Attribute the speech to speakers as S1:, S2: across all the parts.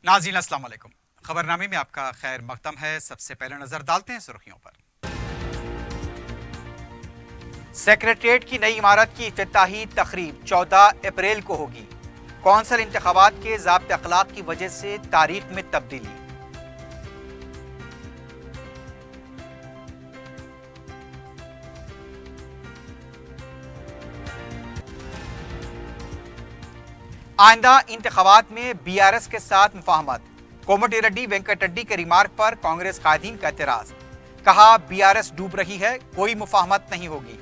S1: नाज़रीन अस्सलाम वालेकुम। खबरनामे में आपका खैर मकदम है। सबसे पहले नजर डालते हैं सुर्खियों पर। सेक्रेटेरिएट की नई इमारत की इफ्तिताही तकरीब 14 अप्रैल को होगी। कौंसिल इंतखाबात के ज़ाब्ते अखलाक की वजह से तारीख में तब्दीली। आइंदा इंतखाबात में BRS के साथ मुफाहमत। कोमटी रेड्डी वेंकट रेड्डी के रिमार्क पर कांग्रेस कायदीन का एतराज। कहा BRS डूब रही है, कोई मुफाहमत नहीं होगी।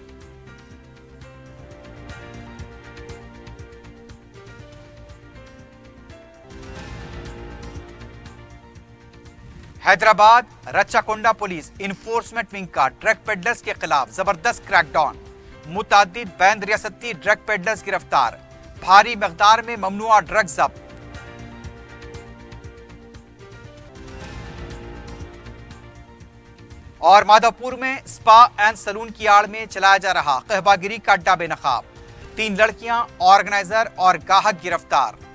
S1: हैदराबाद रच्चाकोंडा पुलिस इन्फोर्समेंट विंग का ड्रग पेडलर्स के खिलाफ जबरदस्त क्रैकडाउन। मुतादिद बैन रियासती ड्रग पेडलर्स गिरफ्तार। भारी मकदार में ममनुआ ड्रग जब्त। और माधवपुर में स्पा एंड सलून की आड़ में चलाया जा रहा कहबागिरी का अड्डा बेनकाब। 3 लड़कियां, ऑर्गेनाइजर और गाहक गिरफ्तार।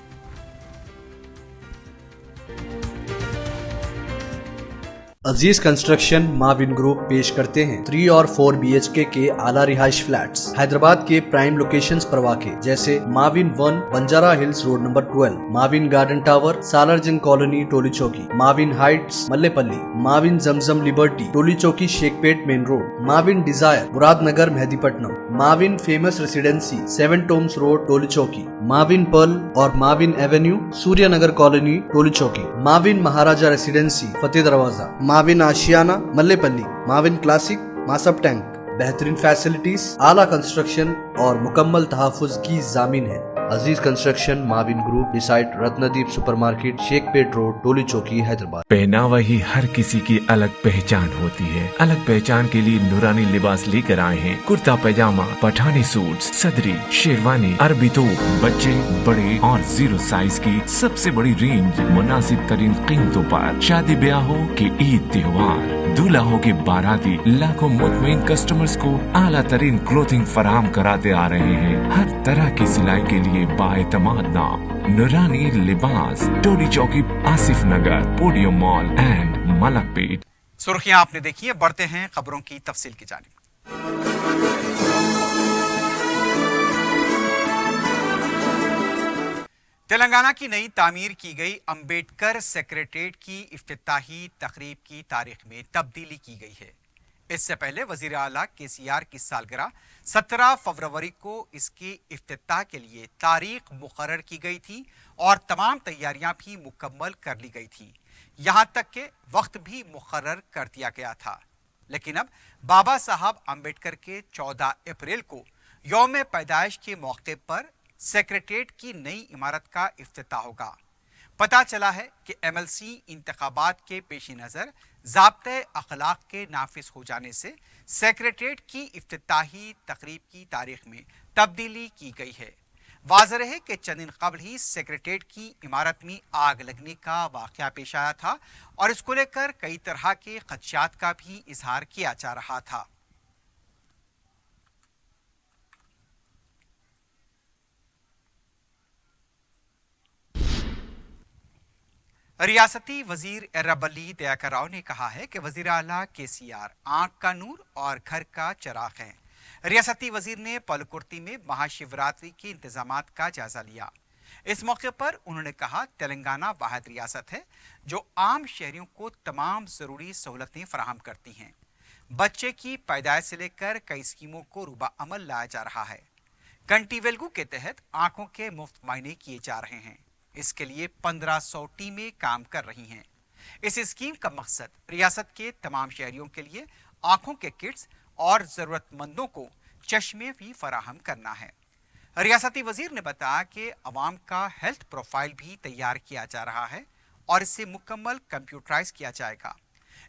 S2: अजीज कंस्ट्रक्शन माविन ग्रुप पेश करते हैं 3 और 4 BHK के आला रिहाइश फ्लैट्स हैदराबाद के प्राइम लोकेशंस पर वाक़े, जैसे Mavin 1 Banjara Hills road number 12, Mavin garden tower Salarjung colony Toli Chowki, Mavin heights Mallepally, Mavin Zamzam liberty Toli Chowki Shaikpet main road, Mavin desire Muradnagar Mehdipatnam, Mavin famous residency 7 tombs road Toli Chowki, Mavin pearl और Mavin avenue Suryanagar colony Toli Chowki, Mavin Maharaja residency Fateh Darwaza, Mavin Ashiana Mallepally, Mavin classic Masab tank. बेहतरीन facilities, आला construction और मुकम्मल तहफ़्फ़ुज़ की ज़ामीन है। Aziz construction Mavin group beside Ratnadeep supermarket Shaikpet road Toli Chowki Hyderabad.
S3: पहनावा ही हर किसी की अलग पहचान होती है। अलग पहचान के लिए नूरानी लिबास लेकर आए हैं। कुर्ता पैजामा, पठानी सूट, सदरी, शेरवानी, अरबी तोप, बच्चे बड़े और 0 साइज की सबसे बड़ी रेंज मुनासिब तरीन कीमतों पर। शादी ब्याह हो के ईद त्योहार, दूल्हा हो के बाराती, लाखों मुतमईन कस्टमर्स को आला तरीन क्लोथिंग फराहम कराते आ रहे हैं। हर तरह की सिलाई के लिए बाएतमाद नाम नूरानी Libas, Toli Chowki, Asif Nagar, podium mall and Malakpet.
S1: सुर्खियां आपने देखी है, बढ़ते हैं खबरों की तफसील की जानिब। तेलंगाना की नई तामीर की गई अंबेडकर सेक्रेटेरिएट की इफ्तिताही तकरीब की तारीख में तब्दीली की गई है। इससे पहले वजीर आला KCR की सालगिरह 17 फरवरी को इसके इफ्तिताह के लिए तारीख मुकर्रर की गई थी और तमाम तैयारियां भी मुकम्मल कर ली गई थी। यहां तक के वक्त भी मुकर्रर कर दिया गया था। लेकिन अब बाबा साहब अंबेडकर के 14 अप्रैल को यौम पैदाइश के मौके पर सेक्रेटेरिएट की नई इमारत का इफ्तिताह होगा। पता चला है कि MLC इंतखाबात के पेश नज़र ज़ाब्ते अखलाक के नाफिज हो जाने से सेक्रेटेरिएट की इफ्तिताही तकरीब की तारीख में तब्दीली की गई है। वाज़ेह है कि चंद दिन कबल ही सेक्रेटेरिएट की इमारत में आग लगने का वाक़या पेश आया था और इसको लेकर कई तरह के खदशात का भी इजहार किया जा रहा था। रियासती वजीर एर्राबल्ली दयाकर राव ने कहा है कि वजीर आला KCR आंख का नूर और घर का चराग है। रियासती वजीर ने पलकुर्ती में महाशिवरात्रि के इंतजामात का जायजा लिया। इस मौके पर उन्होंने कहा, तेलंगाना वाहिद रियासत है जो आम शहरियों को तमाम जरूरी सहूलतें फराहम करती हैं। बच्चे की पैदाइश से लेकर कई स्कीमों को रूबा अमल लाया जा रहा है। कंटी वेल्गू के तहत आंखों के मुफ्त मायने किए जा रहे हैं। इसके लिए 1500 टीमें काम कर रही हैं। इस स्कीम का मकसद रियासत के तमाम शहरियों के लिए आंखों के किट्स और जरूरतमंदों को चश्मे भी फराहम करना है। रियासती वजीर ने बताया कि अवाम का हेल्थ प्रोफाइल भी तैयार किया जा रहा है और इसे मुकम्मल कंप्यूटराइज किया जाएगा।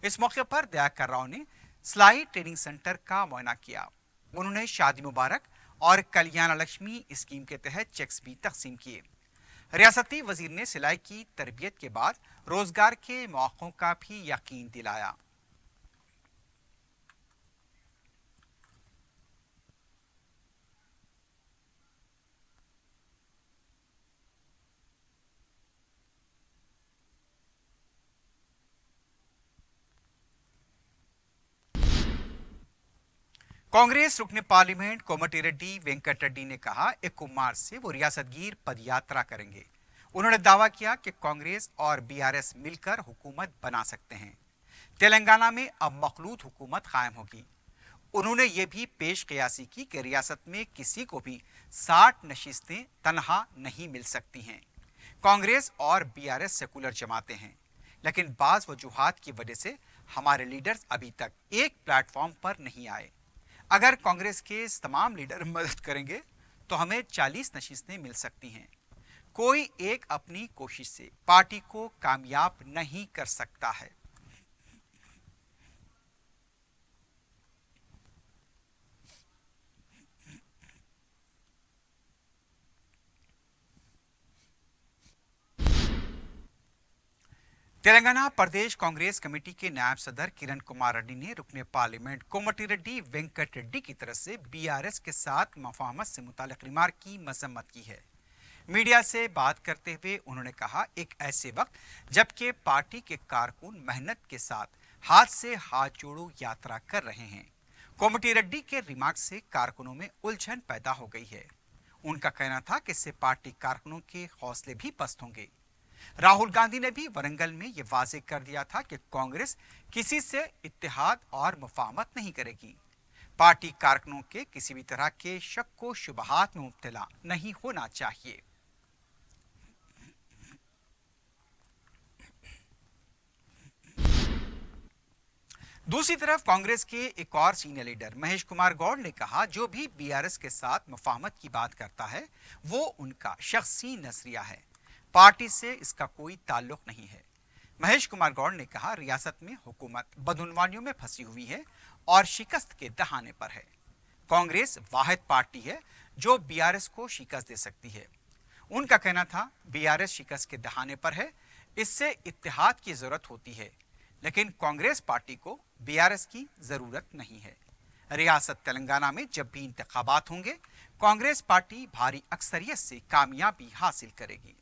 S1: इस मौके पर दयाकर राव ने सिलाई ट्रेनिंग सेंटर का मुआयना किया। उन्होंने शादी मुबारक और कल्याण लक्ष्मी स्कीम के तहत चेक्स भी तकसीम किए। रियासती वजीर ने सिलाई की तरबियत के बाद रोजगार के मौकों का भी यकीन दिलाया। कांग्रेस रुकने पार्लियामेंट कोमटी रेड्डी वेंकट रेड्डी ने कहा 1 मार्च से वो रियासतगीर पदयात्रा करेंगे। उन्होंने दावा किया कि कांग्रेस और बीआरएस मिलकर हुकूमत बना सकते हैं। तेलंगाना में अब मखलूत हुकूमत कायम होगी। उन्होंने ये भी पेश कियासी की कि रियासत में किसी को भी 60 नशिस्तें तनहा नहीं मिल सकती हैं। कांग्रेस और बीआरएस सेकुलर जमातें हैं, लेकिन बाज वजूहात की वजह से हमारे लीडर्स अभी तक एक प्लेटफॉर्म पर नहीं आए। अगर कांग्रेस के तमाम लीडर मदद करेंगे तो हमें 40 नशिस्तें मिल सकती हैं। कोई एक अपनी कोशिश से पार्टी को कामयाब नहीं कर सकता है। तेलंगाना प्रदेश कांग्रेस कमेटी के नायब सदर किरण कुमार रेड्डी ने रुकने पार्लियामेंट कोमटी रेड्डी वेंकट रेड्डी की तरफ से बीआरएस के साथ मफाहमत से मुताल्लिक रिमार्क की मजम्मत की है। मीडिया से बात करते हुए उन्होंने कहा, एक ऐसे वक्त जबकि पार्टी के कारकुन मेहनत के साथ हाथ से हाथ जोड़ो यात्रा कर रहे हैं, कोमटी रेड्डी के रिमार्क से कारकुनों में उलझन पैदा हो गई है। उनका कहना था कि इससे पार्टी कारकुनों के हौसले भी पस्त होंगे। राहुल गांधी ने भी वरंगल में ये वाजे कर दिया था कि कांग्रेस किसी से इत्तेहाद और मुफाहमत नहीं करेगी। पार्टी कारकुनों के किसी भी तरह के शक को शुबहात में मुब्तला नहीं होना चाहिए। दूसरी तरफ कांग्रेस के एक और सीनियर लीडर महेश कुमार गौड़ ने कहा, जो भी बीआरएस के साथ मुफाहमत की बात करता है वो उनका शख्सी नजरिया है, पार्टी से इसका कोई ताल्लुक नहीं है। महेश कुमार गौड़ ने कहा, रियासत में हुकूमत बदउनवानियों में फंसी हुई है और शिकस्त के दहाने पर है। कांग्रेस वाहिद पार्टी है जो बीआरएस को शिकस्त दे सकती है। उनका कहना था, बीआरएस शिकस्त के दहाने पर है, इससे इत्तेहाद की जरूरत होती है, लेकिन कांग्रेस पार्टी को बीआरएस की जरूरत नहीं है। रियासत तेलंगाना में जब भी इंतखाबात होंगे, कांग्रेस पार्टी भारी अक्सरियत से कामयाबी हासिल करेगी।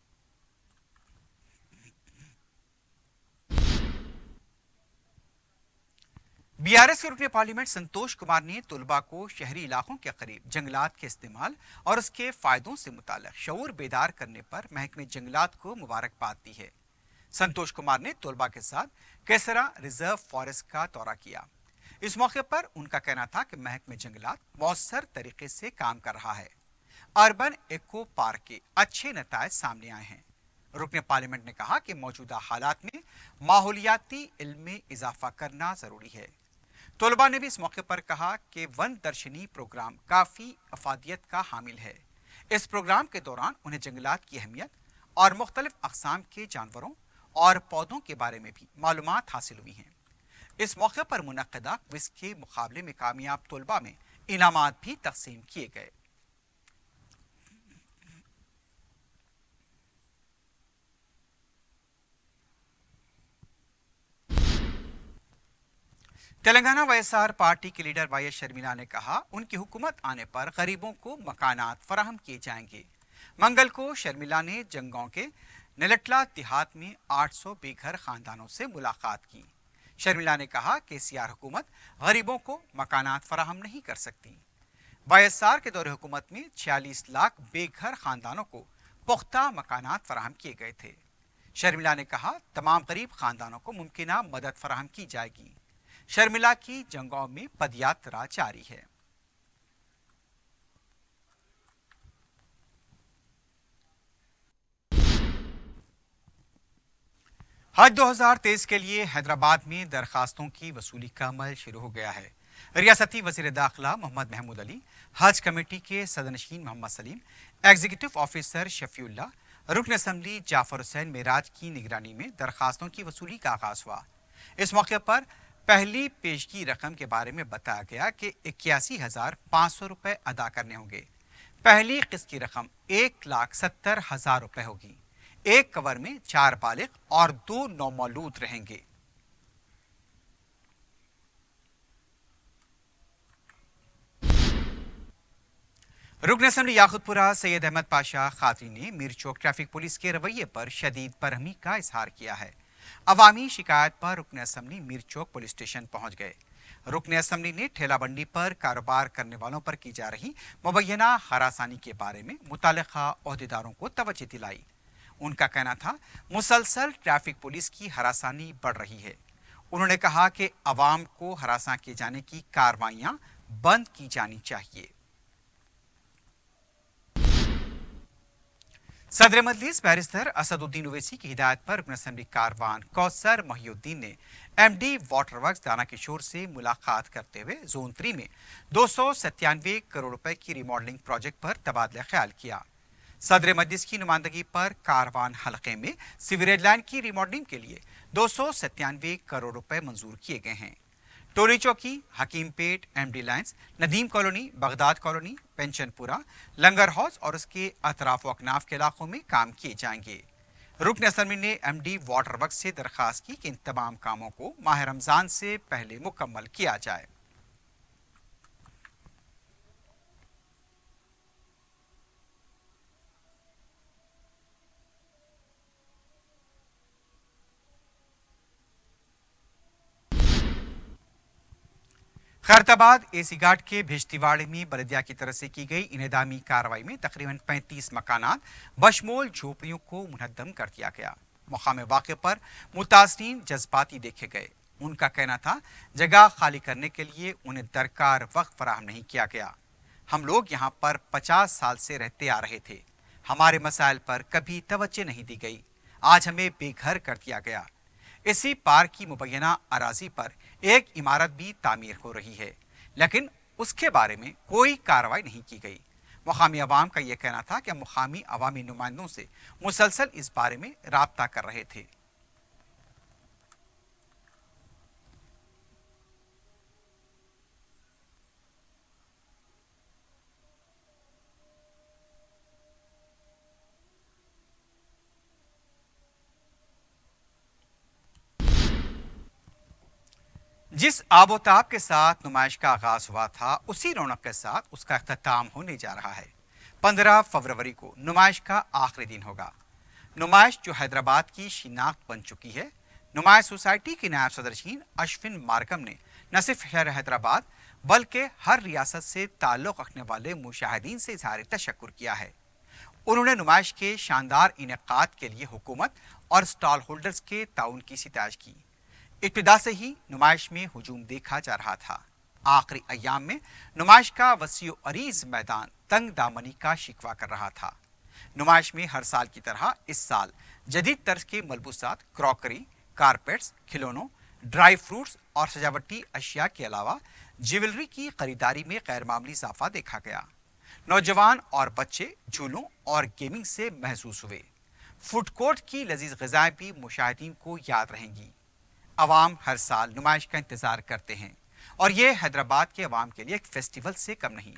S1: बीआरएस के रुकने पार्लियामेंट संतोष कुमार ने तुलबा को शहरी इलाकों के करीब जंगलात के इस्तेमाल और उसके फायदों से मुताल्लिक शऊर बेदार करने पर महकमे जंगलात को मुबारकबाद दी है। संतोष कुमार ने तुलबा के साथ केसरा रिजर्व फॉरेस्ट का दौरा किया। इस मौके पर उनका कहना था कि महकमे जंगलात मौसर तरीके से काम कर रहा है। अर्बन इको पार्क के अच्छे नतायज सामने आए हैं। रुकने पार्लियामेंट ने कहा कि मौजूदा हालात में माहौलियाती इल्म में इजाफा करना जरूरी है। तलबा ने भी इस मौके पर कहा कि वन दर्शनी प्रोग्राम काफ़ी अफादियत का हामिल है। इस प्रोग्राम के दौरान उन्हें जंगलात की अहमियत और मुख्तलिफ अक़साम के जानवरों और पौधों के बारे में भी मालूमात हासिल हुई हैं। इस मौके पर मुनक्किदा क्विज़ के मुकाबले में कामयाब तलबा में इनामात भी तकसीम किए गए। तेलंगाना वाईएसआर पार्टी के लीडर वाई एस शर्मिला ने कहा, उनकी हुकूमत आने पर गरीबों को मकानात फराहम किए जाएंगे। मंगल को शर्मिला ने जंगांव के निलटला देहात में 800 बेघर खानदानों से मुलाकात की। शर्मिला ने कहा कि केसीआर हुकूमत गरीबों को मकानात फराहम नहीं कर सकती। वाईएसआर के दौरे हुकूमत में 46 लाख बेघर खानदानों को पुख्ता मकानात फराहम किए गए थे। शर्मिला ने कहा, तमाम गरीब खानदानों को मुमकिना मदद फराहम की जाएगी। शर्मिला की जंगांव में पदयात्रा जारी है। हज 2023 के लिए हैदराबाद में दरखास्तों की वसूली का अमल शुरू हो गया है। रियासती वज़ीर दाखिला मोहम्मद महमूद अली, हज कमेटी के सदरनशीन मोहम्मद सलीम, एग्जीक्यूटिव ऑफिसर शफीउल्लाह, रुकन असम्बली जाफर हुसैन मेराज की निगरानी में दरखास्तों की वसूली का आगाज हुआ। इस मौके पर पहली पेशगी रकम के बारे में बताया गया कि 81,500 रुपए अदा करने होंगे। पहली किस्त की रकम 1,70,000 रुपए होगी। एक कवर में 4 बालिग और 2 नौमौलूद रहेंगे। रुकन असम्बली याकुतपुरा सैयद अहमद पाशा खातरी ने मीर चौक ट्रैफिक पुलिस के रवैये पर शदीद बरहमी का इजहार किया है। अवामी शिकायत पर रुकन असम्बली मीर चौक पुलिस स्टेशन पहुंच गए। रुकन असम्बली ने ठेला बंडी पर कारोबार करने वालों पर की जा रही मुबैना हरासानी के बारे में मुतालिका ओहदेदारों को तवज्जो दिलाई। उनका कहना था मुसलसल ट्रैफिक पुलिस की हरासानी बढ़ रही है। उन्होंने कहा कि अवाम को हरासा किए जाने की कार्रवाइयां बंद की जानी चाहिए। सदर मजलिस बैरिस्टर असदुद्दीन ओवैसी की हिदायत पर रुकन असम्बली कारवान कौसर मोहिउद्दीन ने एमडी वाटर वर्क्स दाना किशोर से मुलाकात करते हुए जोन 3 में 297 करोड़ रुपए की रिमॉडलिंग प्रोजेक्ट पर तबादला ख्याल किया। सदर मजलिस की नुमाइंदगी पर कारवान हलके में सीवरेज लाइन की रिमॉडलिंग के लिए 297 करोड़ रुपए मंजूर किए गए हैं। Toli Chowki, Hakeem Pet, MD lines, Nadeem colony, Baghdad colony, Pensionpura, Langar house और उसके अतराफ व अकनाफ के इलाकों में काम किए जाएंगे। रुकन असम्बली ने एमडी वाटर वर्क्स से दरखास्त की कि इन तमाम कामों को माह रमजान से पहले मुकम्मल किया जाए। खैरताबाद एसी घाट के भिश्तीवाड़े में बलदिया की तरफ से की गई इनेदामी कार्रवाई में तकरीबन 35 मकानात बशमोल झोपड़ियों को मुनहद्दम कर दिया गया। मकाम वाक़े पर मुतासरीन जज्बाती देखे गए। उनका कहना था जगह खाली करने के लिए उन्हें दरकार वक्त फराहम नहीं किया गया। हम लोग यहाँ पर 50 साल से रहते आ रहे थे, हमारे मसाइल पर कभी तवज्जो नहीं दी गई। आज हमें बेघर कर दिया गया। इसी पार की मुबैना अराजी पर एक इमारत भी तामीर हो रही है, लेकिन उसके बारे में कोई कार्रवाई नहीं की गई। मुकामी अवाम का यह कहना था कि मुकामी अवामी नुमाइंदों से मुसलसल इस बारे में राब्ता कर रहे थे। जिस आबोताब के साथ नुमाइश का आगाज हुआ था, उसी रौनक के साथ उसका अख्ताम होने जा रहा है। 15 फरवरी को नुमाइश का आखिरी दिन होगा। नुमाइश जो हैदराबाद की शिनाख्त बन चुकी है। नुमाइश सोसाइटी की नायब सदरशीन अश्विन मार्कम ने न सिर्फ शहर हैदराबाद बल्कि हर रियासत से ताल्लुक़ रखने वाले मुशाहिदीन से इज़हार तशक्कुर किया है। उन्होंने नुमाइश के शानदार इनेकाद के लिए हुकूमत और स्टॉल होल्डर्स के ताउन की सितारिश की। इब्तिदा से ही नुमाइश में हुजूम देखा जा रहा था। आखिरी अय्याम में नुमाइश का वसीउ अरीज मैदान तंग दामनी का शिकवा कर रहा था। नुमाइश में हर साल की तरह इस साल जदीद तर्ज के मलबूसात, क्रॉकरी, कारपेट्स, खिलौनों, ड्राई फ्रूट्स और सजावटी अशिया के अलावा ज्वेलरी की खरीदारी में गैर मामूली इजाफा देखा गया। नौजवान और बच्चे झूलों और गेमिंग से महसूस हुए। फूड कोर्ट की लजीज ग़िज़ाएं भी मुशाहिदीन को याद रहेंगी। अवाम हर साल नुमाइश का इंतजार करते हैं और ये हैदराबाद के अवाम के लिए एक फेस्टिवल से कम नहीं।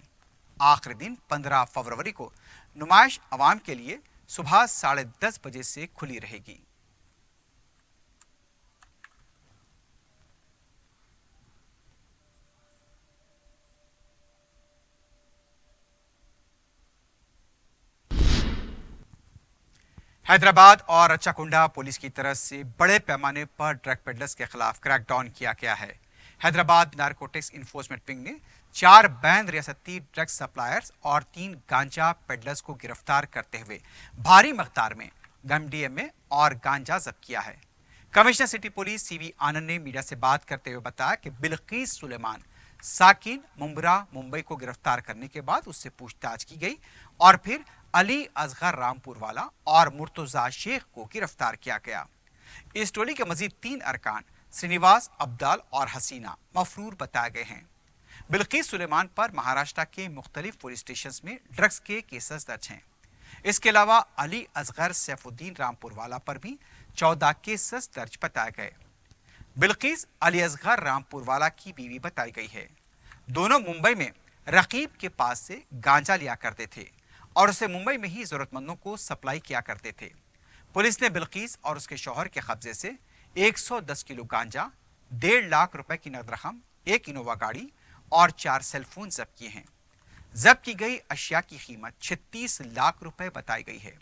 S1: आखिरी दिन 15 फरवरी को नुमाइश अवाम के लिए सुबह 10:30 बजे से खुली रहेगी। हैदराबाद और चकुंडा पुलिस की तरफ से बड़े पैमाने पर ड्रग पेडलर्स के खिलाफ क्रैकडाउन किया गया है। हैदराबाद नारकोटिक्स इन्फोर्समेंट विंग ने 4 बैन रियासती ड्रग सप्लायर्स और 3 गांजा पेडलर्स को गिरफ्तार करते हुए भारी मकदार में एमडीएमए और गांजा जब्त किया है। कमिश्नर सिटी पुलिस सीवी आनंद ने मीडिया से बात करते हुए बताया कि बिल्किस सुलेमान साकिन मुंब्रा मुंबई को गिरफ्तार करने के बाद उससे पूछताछ की गई और फिर अली असगर रामपुर वाला और मुर्तजा शेख को गिरफ्तार किया गया। इस टोली के मजीद 3 अरकान श्रीनिवास, अब्दाल और हसीना मफरूर बताए गए हैं। बिल्किस सुलेमान पर महाराष्ट्र के मुख्तलिफ पुलिस स्टेशन में ड्रग्स के केसेस दर्ज हैं। इसके अलावा अली असगर सैफुद्दीन रामपुर वाला पर भी 14 केसेस दर्ज बताए गए। बिल्किस अली असगर रामपुर वाला की बीवी बताई गई है। दोनों मुंबई में रकीब के पास से गांजा लिया करते थे और उसे मुंबई में ही जरूरतमंदों को सप्लाई किया करते थे। पुलिस ने बिल्किस और उसके शौहर के कब्जे से 110 किलो गांजा, 1.5 लाख रुपए की नकद रकम, 1 इनोवा गाड़ी और 4 सेलफोन जब्त किए हैं। जब्त की गई अशिया की कीमत 36 लाख रुपए बताई गई है।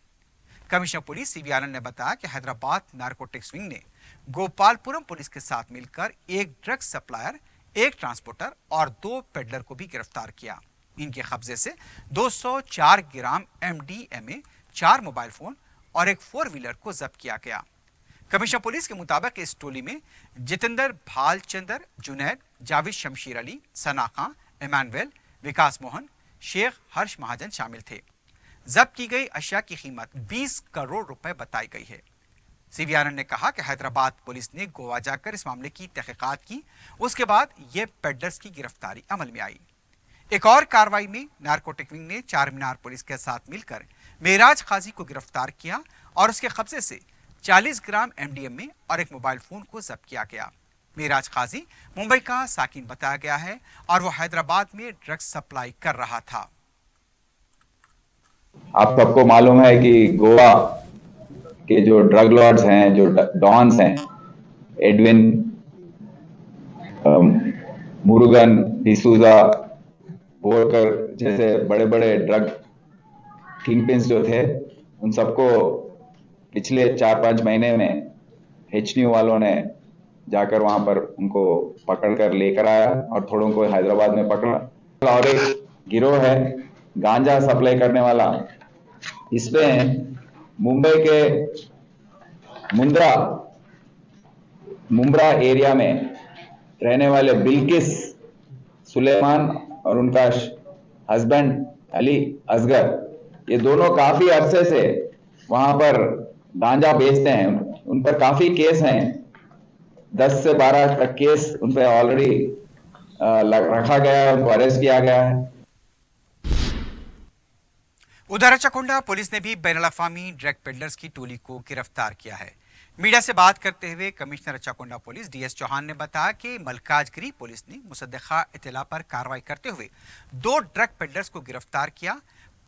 S1: कमिश्नर पुलिस सीवी आनंद ने बताया कि हैदराबाद नारकोटिक्स विंग ने गोपालपुरम पुलिस के साथ मिलकर एक ड्रग सप्लायर, एक ट्रांसपोर्टर और 2 पेडलर को भी गिरफ्तार किया। इनके कब्जे से 204 ग्राम MDMA, 4 मोबाइल फोन और एक 4 व्हीलर को जब्त किया गया। कमिश्नर पुलिस के मुताबिक इस टोली में जितेंद्र भालचंदर, जुनैद, जावेद शमशीर अली, सना खां, इमानुएल, विकास मोहन, शेख हर्ष महाजन शामिल थे। जब्त की गई अशिया की कीमत 20 करोड़ रुपए बताई गई है। CVRN ने कहा कि हैदराबाद पुलिस ने गोवा जाकर इस मामले की तहकीकात की, उसके बाद ये पेडलर्स की गिरफ्तारी अमल में आई। एक और कार्रवाई में नारकोटिक विंग ने चार मीनार पुलिस के साथ मिलकर मेराज काजी को गिरफ्तार किया और उसके कब्जे से 40 ग्राम MDMA और एक मोबाइल फोन को जब्त किया गया। मेराज काजी मुंबई का साकिन बताया गया है और वो हैदराबाद में ड्रग्स सप्लाई कर रहा था।
S4: आप सबको मालूम है कि गोवा के जो ड्रग लॉर्ड्स हैं, जो डॉन्स हैं, एडविन, मुरुगन, डिसूजा, वोकर जैसे बड़े बड़े ड्रग किंग पिन्स जो थे, उन सबको पिछले 4-5 महीने में HNU वालों ने जाकर वहां पर उनको पकड़ कर लेकर आया और थोड़ों को हैदराबाद में पकड़ा। और एक गिरोह है गांजा सप्लाई करने वाला, इसमें मुंबई के मुंब्रा एरिया में रहने वाले बिल्किस सुलेमान और उनका हस्बैंड अली असगर, ये दोनों काफी अरसे से वहां पर गांजा बेचते हैं। उन पर काफी केस हैं, 10 से 12 तक केस उन पर ऑलरेडी रखा गया है, उनको अरेस्ट किया गया है।
S1: उधर अचाकोंडा पुलिस ने भी बैनुल-अक़वामी ड्रग पेडलर्स की टोली को गिरफ्तार किया है। मीडिया से बात करते हुए कमिश्नर अचाकोंडा पुलिस DS चौहान ने बताया कि मलकाजगिरी पुलिस ने मुसद्दक़ा इत्तला पर कार्रवाई करते हुए 2 ड्रग पेडलर्स को गिरफ्तार किया,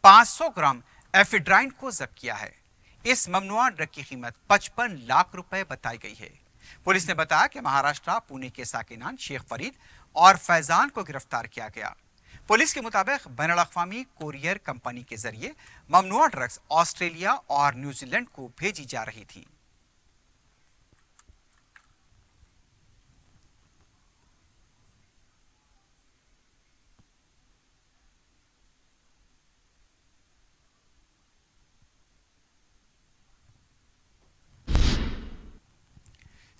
S1: 500 ग्राम एफिड्राइन को जब्त किया है। इस ममनुआ ड्रग की कीमत 55 लाख रुपए बताई गई है। पुलिस ने बताया कि महाराष्ट्र पुणे के साकिनान शेख फरीद और फैजान को गिरफ्तार किया गया। पुलिस के मुताबिक बैनुल-अक़वामी कोरियर कंपनी के जरिए ममनुआ ड्रग्स ऑस्ट्रेलिया और न्यूजीलैंड को भेजी जा रही थी।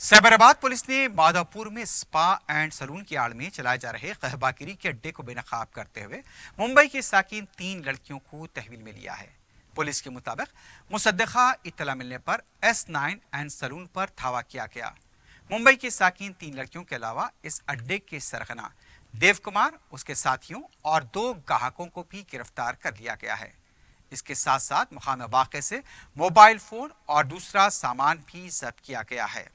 S1: साइबराबाद पुलिस ने माधवपुर में स्पा एंड सलून की आड़ में चलाए जा रहे कहबागिरी के अड्डे को बेनकाब करते हुए मुंबई के साकिन 3 लड़कियों को तहवील में लिया है। पुलिस के मुताबिक मुसद्दक़ा इत्तला मिलने पर S9 एंड सलून पर धावा किया गया। मुंबई के साकिन 3 लड़कियों के अलावा इस अड्डे के सरगना देव कुमार, उसके साथियों और 2 ग्राहकों को भी गिरफ्तार कर लिया गया है। इसके साथ साथ मुकाम वाक़े से मोबाइल फोन और दूसरा सामान भी जब्त किया गया है।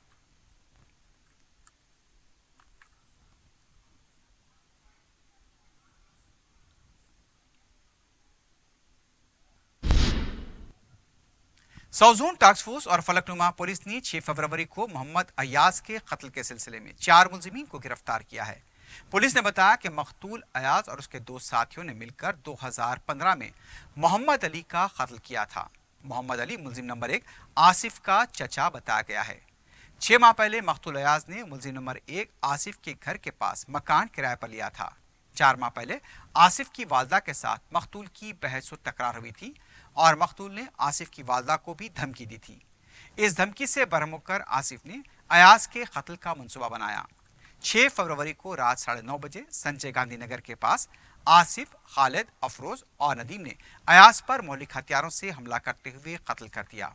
S1: साउथ जोन टास्क फोर्स और फलकनुमा पुलिस ने 6 फरवरी को मोहम्मद अयाज के कत्ल के सिलसिले में 4 मुलजिमीन को गिरफ्तार किया है। पुलिस ने बताया कि मकतूल अयाज और उसके 2 साथियों ने मिलकर 2015 में मोहम्मद अली का कत्ल किया था। मोहम्मद अली मुलजिम नंबर 1 आसिफ का चचा बताया गया है। 6 माह पहले मकतूल अयाज ने मुलजिम नंबर 1 आसिफ के घर के पास मकान किराए पर लिया था। 4 माह पहले आसिफ की वालदा के साथ मकतूल की बहस व तकरार हुई थी और मकतूल ने आसिफ की वालदा को भी धमकी दी थी। इस धमकी से बरहम होकर आसिफ ने अयाज के कत्ल का मंसूबा बनाया। 6 फरवरी को रात 9:30 बजे संजय गांधी नगर के पास आसिफ, खालिद, अफरोज और नदीम ने अयाज पर मौलिक हथियारों से हमला करते हुए कत्ल कर दिया।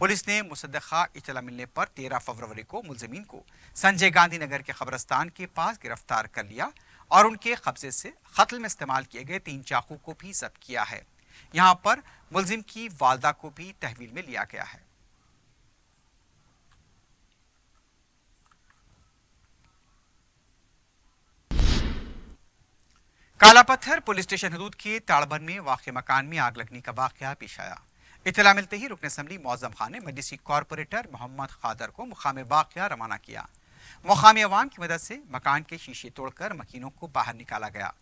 S1: पुलिस ने मुसद्दक़ा इत्तला मिलने पर 13 फरवरी को मुलजिमीन को संजय गांधी नगर के कब्रिस्तान के पास गिरफ्तार कर लिया और उनके कब्जे से कत्ल में इस्तेमाल किए गए 3 चाकू को भी जब्त किया है। यहां पर मुलजिम की वालदा को भी तहवील में लिया गया है। काला पत्थर पुलिस स्टेशन हदूद के ताड़बन में वाक़े मकान में आग लगने का वाक़या पेश आया। इत्तला मिलते ही रुकन असम्बली मौज़म खान ने मजलिसी कॉरपोरेटर मोहम्मद खादर को मुकाम वाक़या रवाना किया। मुकामी अवाम की मदद से मकान के शीशे तोड़कर मकीनों को बाहर निकाला गया।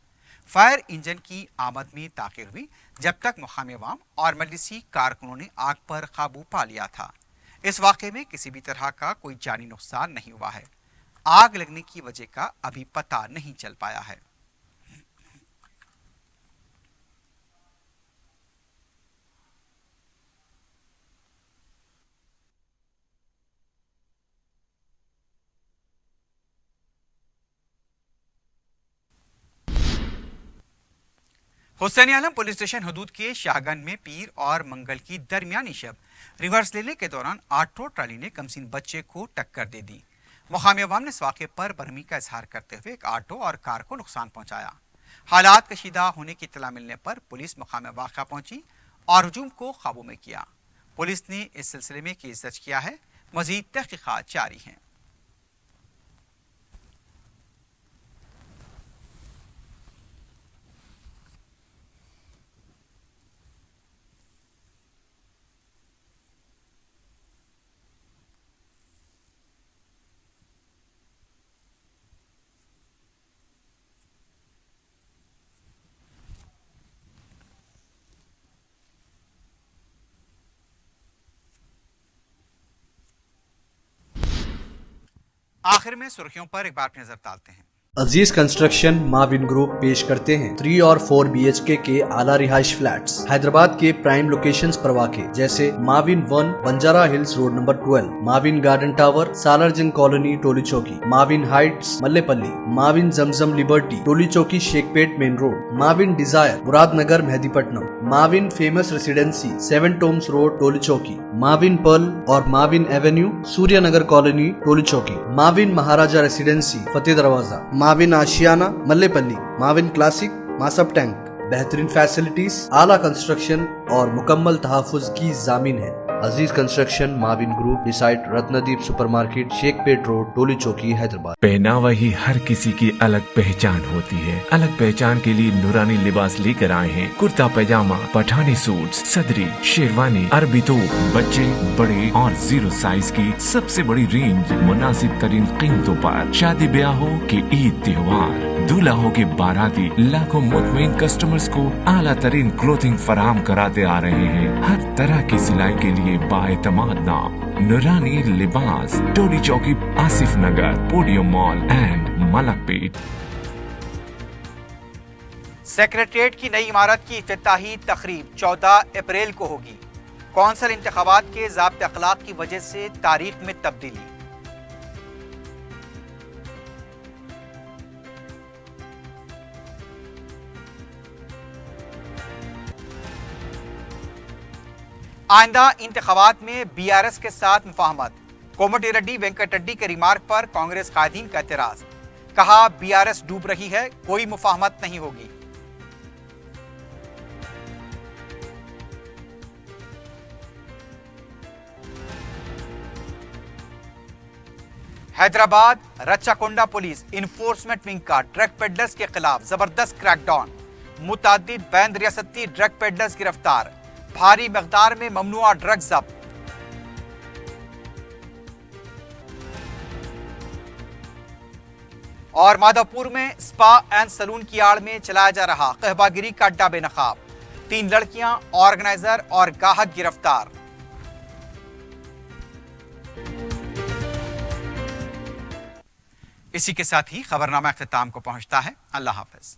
S1: फायर इंजन की आमद में ताख़ीर हुई जब तक मुकामी अवाम और मजलिसी कारकुनों ने आग पर काबू पा लिया था। इस वाक़े में किसी भी तरह का कोई जानी नुकसान नहीं हुआ है। आग लगने की वजह का अभी पता नहीं चल पाया है। हुसैन आलम पुलिस स्टेशन हदूद के शाहगंज में पीर और मंगल की दरमियानी शब रिवर्स लेने के दौरान ऑटो ट्राली ने कमसीन बच्चे को टक्कर दे दी। मुकामी अवाम ने इस वाक़े पर बरहमी का इजहार करते हुए एक ऑटो और कार को नुकसान पहुंचाया। हालात कशीदा होने की इत्तला मिलने पर पुलिस मकाम वाक़ा पहुंची और हजूम को काबू में किया। पुलिस ने इस सिलसिले में केस दर्ज किया है। मज़ीद तहक़ीक़ात जारी हैं। आखिर में सुर्खियों पर एक बार नजर डालते हैं।
S2: अजीज कंस्ट्रक्शन माविन ग्रुप पेश करते हैं 3 और 4 BHK के आला रिहाइश फ्लैट्स हैदराबाद के प्राइम लोकेशंस पर वाक़े जैसे Mavin 1 Banjara Hills road number 12, Mavin garden tower Salarjung colony Toli Chowki, Mavin heights Mallepally, Mavin Zamzam liberty Toli Chowki Shaikpet main road, Mavin desire Muradnagar Mehdipatnam, Mavin famous residency 7 tombs road Toli Chowki, Mavin pearl और Mavin avenue Suryanagar colony Toli Chowki, Mavin Maharaja residency Fateh Darwaza, Mavin Ashiana Mallepally, Mavin classic Masab tank. बेहतरीन facilities, आला construction और मुकम्मल तहफ़्फ़ुज़ की ज़ामीन है। Aziz construction Mavin group beside Ratnadeep supermarket Shaikpet road Toli Chowki Hyderabad.
S3: पहनावा ही हर किसी की अलग पहचान होती है। अलग पहचान के लिए नूरानी लिबास लेकर आए हैं। कुर्ता पैजामा, पठानी सूट, सदरी, शेरवानी, अरबी तोप, बच्चे बड़े और 0 साइज की सबसे बड़ी रेंज मुनासिब तरीन कीमतों पर। शादी ब्याह हो कि ईद त्योहार, दूल्हा हो के बाराती, लाखों मुतमईन कस्टमर्स को आला तरीन क्लोथिंग फराहम कराते आ रहे हैं। हर तरह की सिलाई के लिए बाएतमाद नाम नूरानी Libas, Toli Chowki, Asif Nagar, podium mall and Malakpet.
S1: Secretariat की नई इमारत की इफ्तिताही तकरीब 14 अप्रैल को होगी। कौंसल इंतखाबात के ज़ाब्ते अखलाक की वजह से तारीख में तब्दीली। आइंदा इंतखाबात में BRS के साथ मुफाहमत। कोमटी रेड्डी वेंकट रेड्डी के रिमार्क पर कांग्रेस कायदीन का एतराज। कहा BRS डूब रही है, कोई मुफाहमत नहीं होगी। हैदराबाद रच्चाकोंडा पुलिस इन्फोर्समेंट विंग का ड्रग पेडलर्स के खिलाफ जबरदस्त क्रैकडाउन। मुतादिद बैंद रियासती ड्रग पेडलर्स गिरफ्तार। भारी मकदार में ममनुआ ड्रग जब्त। और माधवपुर में स्पा एंड सलून की आड़ में चलाया जा रहा कहबागिरी का अड्डा बेनकाब। 3 लड़कियां, ऑर्गेनाइजर और गाहक गिरफ्तार। इसी के साथ ही खबरनामा इख्तिताम को पहुंचता है। अल्लाह हाफिज।